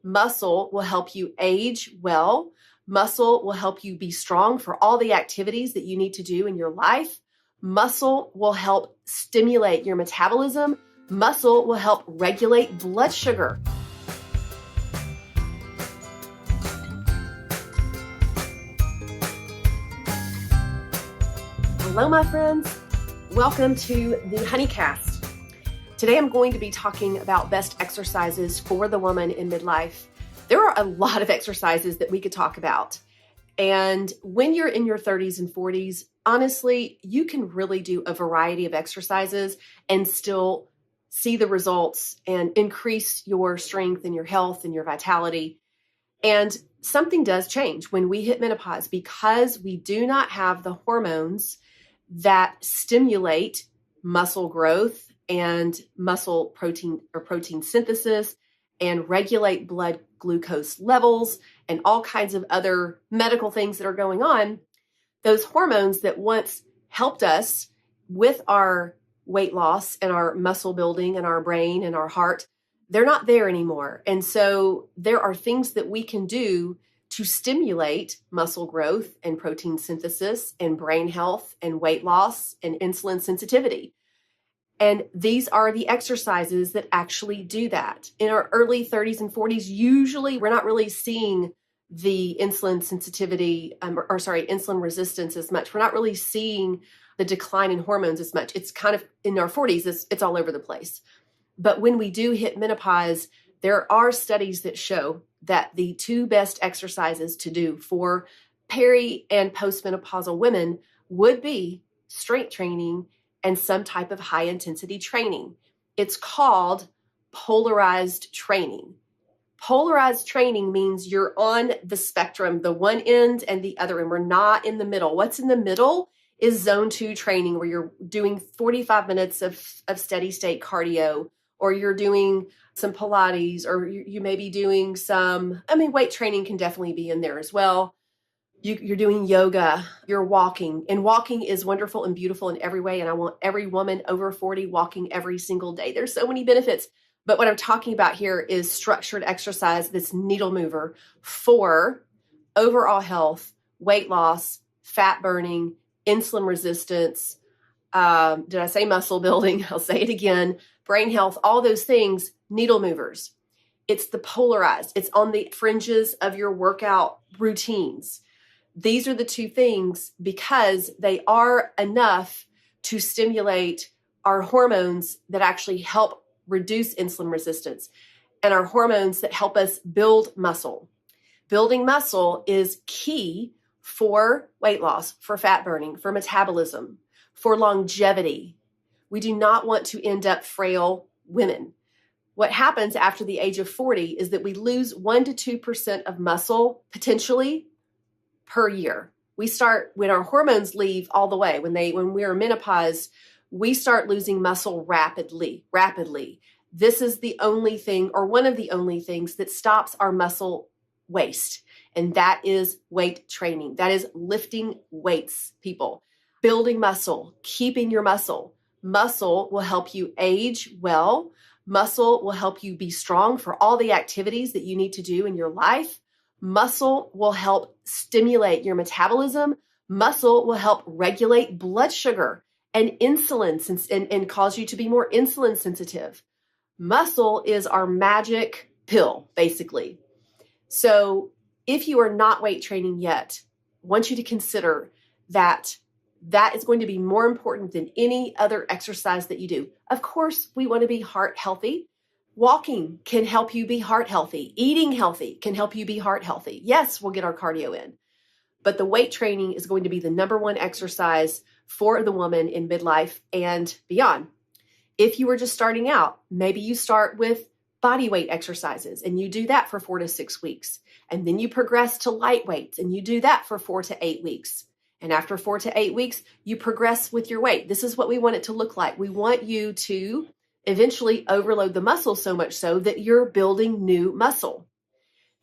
Muscle will help you age well. Muscle will help you be strong for all the activities that you need to do in your life. Muscle will help stimulate your metabolism. Muscle will help regulate blood sugar. Hello, my friends. Welcome to the Honeycast. Today, I'm going to be talking about best exercises for the woman in midlife. There are a lot of exercises that we could talk about. And when you're in your 30s and 40s, honestly, you can really do a variety of exercises and still see the results and increase your strength and your health and your vitality. And something does change when we hit menopause because we do not have the hormones that stimulate muscle growth and muscle protein synthesis and regulate blood glucose levels and all kinds of other medical things that are going on. Those hormones that once helped us with our weight loss and our muscle building and our brain and our heart, they're not there anymore. And so there are things that we can do to stimulate muscle growth and protein synthesis and brain health and weight loss and insulin sensitivity. And these are the exercises that actually do that. In our early 30s and 40s, usually we're not really seeing the insulin sensitivity, insulin resistance as much. We're not really seeing the decline in hormones as much. It's kind of in our 40s, it's all over the place. But when we do hit menopause, there are studies that show that the two best exercises to do for peri and postmenopausal women would be strength training and some type of high intensity training. It's called polarized training. Polarized training means you're on the spectrum, the one end and the other, and we're not in the middle. What's in the middle is zone 2 training, where you're doing 45 minutes of steady state cardio, or you're doing some Pilates, or you may be doing weight training can definitely be in there as well. You're doing yoga, you're walking, and walking is wonderful and beautiful in every way. And I want every woman over 40 walking every single day. There's so many benefits. But what I'm talking about here is structured exercise, this needle mover for overall health, weight loss, fat burning, insulin resistance. Did I say muscle building? I'll say it again. Brain health, all those things, needle movers. It's the polarized. It's on the fringes of your workout routines. These are the two things because they are enough to stimulate our hormones that actually help reduce insulin resistance and our hormones that help us build muscle. Building muscle is key for weight loss, for fat burning, for metabolism, for longevity. We do not want to end up frail women. What happens after the age of 40 is that we lose 1% to 2% of muscle potentially per year. We start when our hormones leave all the way. When we're in menopause, we start losing muscle rapidly. This is the only thing, or one of the only things, that stops our muscle waste. And that is weight training. That is lifting weights, people. Building muscle, keeping your muscle. Muscle will help you age well. Muscle will help you be strong for all the activities that you need to do in your life. Muscle will help stimulate your metabolism. Muscle will help regulate blood sugar and insulin and cause you to be more insulin sensitive. Muscle is our magic pill, basically. So if you are not weight training yet, I want you to consider that is going to be more important than any other exercise that you do. Of course, we want to be heart healthy. Walking can help you be heart healthy. Eating healthy can help you be heart healthy. Yes, we'll get our cardio in. But the weight training is going to be the number one exercise for the woman in midlife and beyond. If you were just starting out, maybe you start with body weight exercises and you do that for 4 to 6 weeks. And then you progress to light weights and you do that for 4 to 8 weeks. And after 4 to 8 weeks, you progress with your weight. This is what we want it to look like. We want you to eventually overload the muscle so much so that you're building new muscle.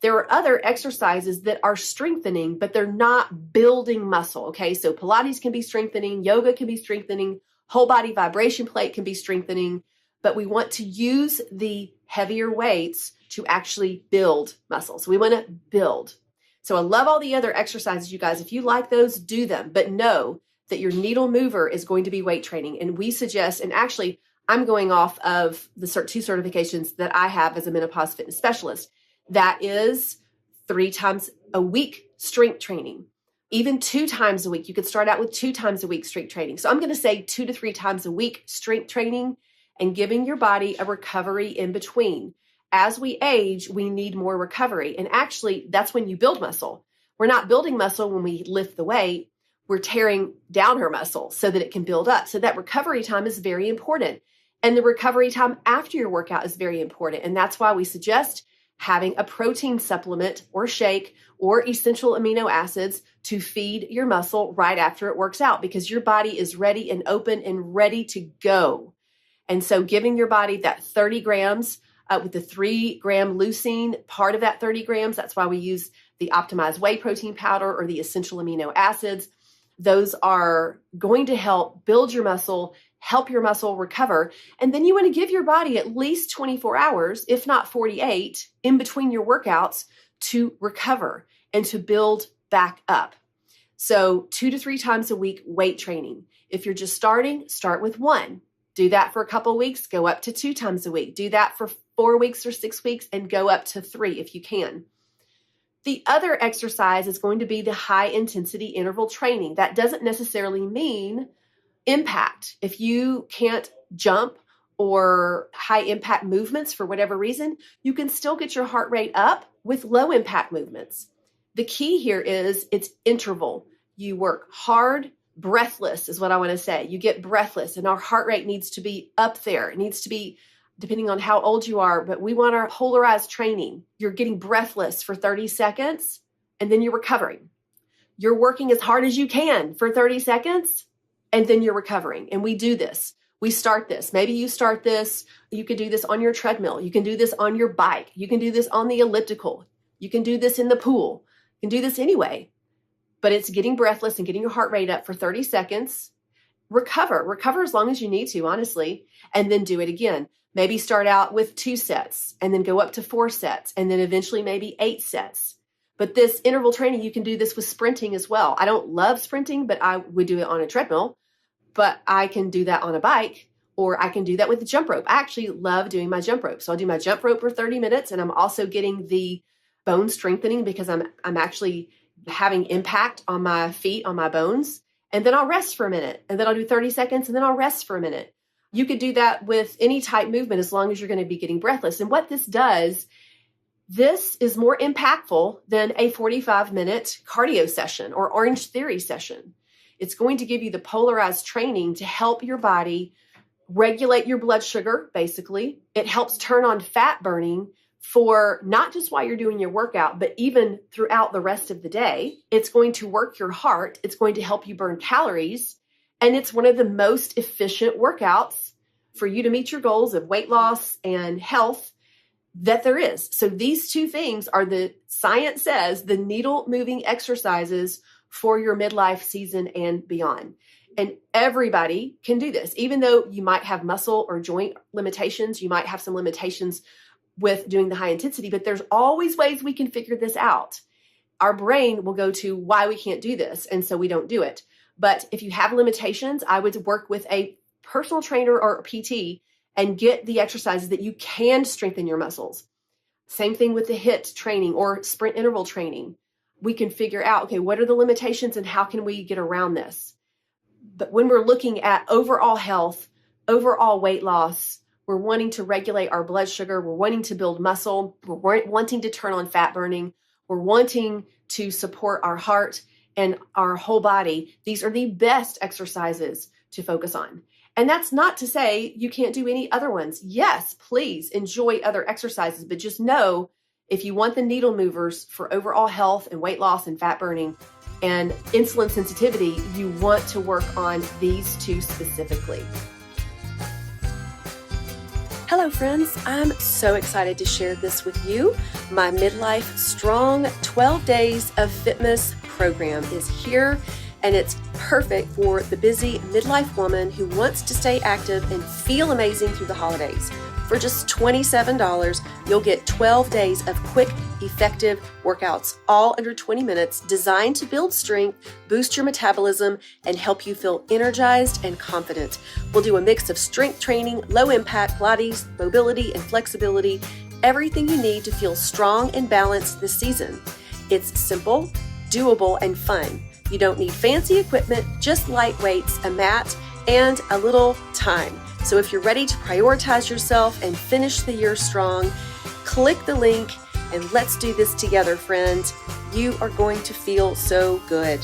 There are other exercises that are strengthening, but they're not building muscle. Okay, so Pilates can be strengthening, yoga can be strengthening, whole body vibration plate can be strengthening, but we want to use the heavier weights to actually build muscle. So we want to build. So I love all the other exercises, you guys. If you like those, do them, but know that your needle mover is going to be weight training. And we suggest, and actually I'm going off of the two certifications that I have as a menopause fitness specialist. That is 3 times a week strength training, even 2 times a week. You could start out with 2 times a week strength training. So I'm going to say 2 to 3 times a week strength training and giving your body a recovery in between. As we age, we need more recovery. And actually, that's when you build muscle. We're not building muscle when we lift the weight. We're tearing down her muscle so that it can build up. So that recovery time is very important. And the recovery time after your workout is very important. And that's why we suggest having a protein supplement or shake or essential amino acids to feed your muscle right after it works out, because your body is ready and open and ready to go. And so giving your body that 30 grams with the 3-gram leucine, part of that 30 grams, that's why we use the optimized whey protein powder or the essential amino acids. Those are going to help build your muscle, help your muscle recover. And then you want to give your body at least 24 hours, if not 48, in between your workouts to recover and to build back up. So 2 to 3 times a week weight training. If you're just starting, start with 1. Do that for a couple of weeks, go up to 2 times a week. Do that for 4 weeks or 6 weeks and go up to 3 if you can. The other exercise is going to be the high intensity interval training. That doesn't necessarily mean impact. If you can't jump or high impact movements for whatever reason, you can still get your heart rate up with low impact movements. The key here is it's interval. You work hard, breathless is what I want to say. You get breathless, and our heart rate needs to be up there. It needs to be, depending on how old you are, but we want our polarized training. You're getting breathless for 30 seconds, and then you're recovering. You're working as hard as you can for 30 seconds, and then you're recovering. And we do this. We start this. Maybe you start this. You can do this on your treadmill. You can do this on your bike. You can do this on the elliptical. You can do this in the pool. You can do this anyway. But it's getting breathless and getting your heart rate up for 30 seconds. Recover as long as you need to, honestly, and then do it again. Maybe start out with 2 sets and then go up to 4 sets and then eventually maybe 8 sets. But this interval training, you can do this with sprinting as well. I don't love sprinting, but I would do it on a treadmill, but I can do that on a bike, or I can do that with the jump rope. I actually love doing my jump rope. So I'll do my jump rope for 30 minutes, and I'm also getting the bone strengthening because I'm actually having impact on my feet, on my bones. And then I'll rest for a minute, and then I'll do 30 seconds, and then I'll rest for a minute. You could do that with any type movement as long as you're going to be getting breathless. And what this does, this is more impactful than a 45-minute cardio session or Orange Theory session. It's going to give you the polarized training to help your body regulate your blood sugar, basically. It helps turn on fat burning for not just while you're doing your workout, but even throughout the rest of the day. It's going to work your heart. It's going to help you burn calories. And it's one of the most efficient workouts for you to meet your goals of weight loss and health that there is. So these 2 things are, the science says, the needle moving exercises for your midlife season and beyond. And everybody can do this. Even though you might have muscle or joint limitations, you might have some limitations with doing the high intensity, but there's always ways we can figure this out. Our brain will go to why we can't do this, and so we don't do it. But if you have limitations, I would work with a personal trainer or a PT and get the exercises that you can strengthen your muscles. Same thing with the HIIT training or sprint interval training. We can figure out, okay, what are the limitations and how can we get around this? But when we're looking at overall health, overall weight loss, we're wanting to regulate our blood sugar, we're wanting to build muscle, we're wanting to turn on fat burning, we're wanting to support our heart and our whole body. These are the best exercises to focus on. And that's not to say you can't do any other ones. Yes, please enjoy other exercises, but just know if you want the needle movers for overall health and weight loss and fat burning and insulin sensitivity, you want to work on these 2 specifically. Hello, friends. I'm so excited to share this with you. My Midlife Strong 12 Days of Fitness program is here, and it's perfect for the busy midlife woman who wants to stay active and feel amazing through the holidays. For just $27, you'll get 12 days of quick, effective workouts, all under 20 minutes, designed to build strength, boost your metabolism, and help you feel energized and confident. We'll do a mix of strength training, low-impact Pilates, mobility, and flexibility, everything you need to feel strong and balanced this season. It's simple, doable, and fun. You don't need fancy equipment, just light weights, a mat, and a little time. So if you're ready to prioritize yourself and finish the year strong, click the link and let's do this together, friends. You are going to feel so good.